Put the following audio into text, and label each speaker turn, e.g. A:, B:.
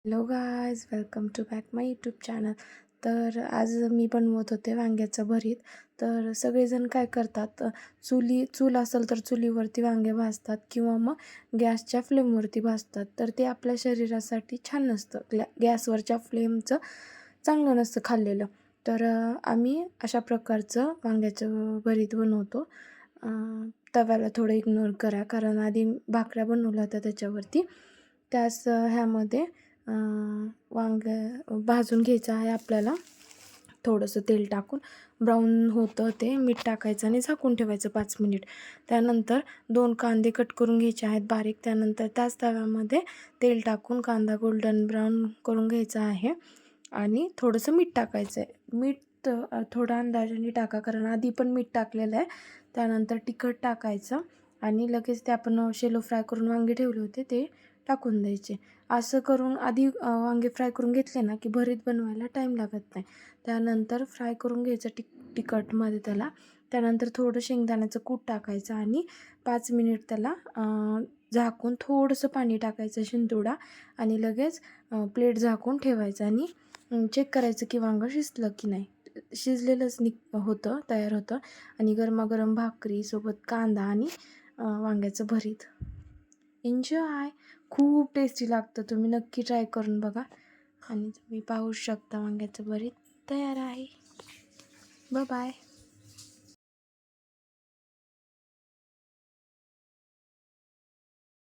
A: Hello guys, welcome to back my YouTube channel. तर आज मी बनवत होते वांग्याचं भरीत. तर सगळेजण काय करतात, चूल असेल तर चुलीवरती वांगे भाजतात किंवा मग गॅसच्या फ्लेमवरती भाजतात. तर ते आपल्या शरीरासाठी छान नसतं, गॅसवरच्या फ्लेमचं चांगलं नसतं खाल्लेलं. तर आम्ही अशा प्रकारचं वांग्याचं भरीत बनवतो. तव्याला थोडं इग्नोर करा, कारण आधी भाकऱ्या बनवल्या होत्या त्याच्यावरती. त्याच ह्यामध्ये वांगं भाजून घ्यायचं आहे आपल्याला. थोडंसं तेल टाकून ब्राऊन होतं ते, मीठ टाकायचं आणि झाकून ठेवायचं 5 मिनिट. त्यानंतर 2 कांदे कट करून घ्यायचे आहेत बारीक. त्यानंतर त्याच तव्यामध्ये तेल टाकून कांदा गोल्डन ब्राऊन करून घ्यायचा आहे आणि थोडंसं मीठ टाकायचं आहे. मीठ थोडं अंदाजाने टाका, कारण आधी पण मीठ टाकलेलं आहे. त्यानंतर तिखट टाकायचं आणि लगेच ते आपण शेलो फ्राय करून वांगे ठेवले होते ते टाकून द्यायचे. असं करून आधी वांगे फ्राय करून घेतले ना की भरीत बनवायला टाईम लागत नाही. त्यानंतर फ्राय करून घ्यायचं तिखटमध्ये त्याला. त्यानंतर थोडं शेंगदाण्याचं कूट टाकायचं आणि 5 मिनिट त्याला झाकून थोडंसं पाणी टाकायचं शिंतोडा आणि लगेच प्लेट झाकून ठेवायचं आणि चेक करायचं की वांगं शिजलं की नाही. शिजलेलंच तयार होतं आणि गरमागरम भाकरीसोबत कांदा आणि वांग्याचं भरीत. एन्जॉय. खूप टेस्टी लागतं, तुम्ही नक्की ट्राय करून बघा. आणि तुम्ही पाहू शकता वांग्याचं भरीत तयार आहे. बाय.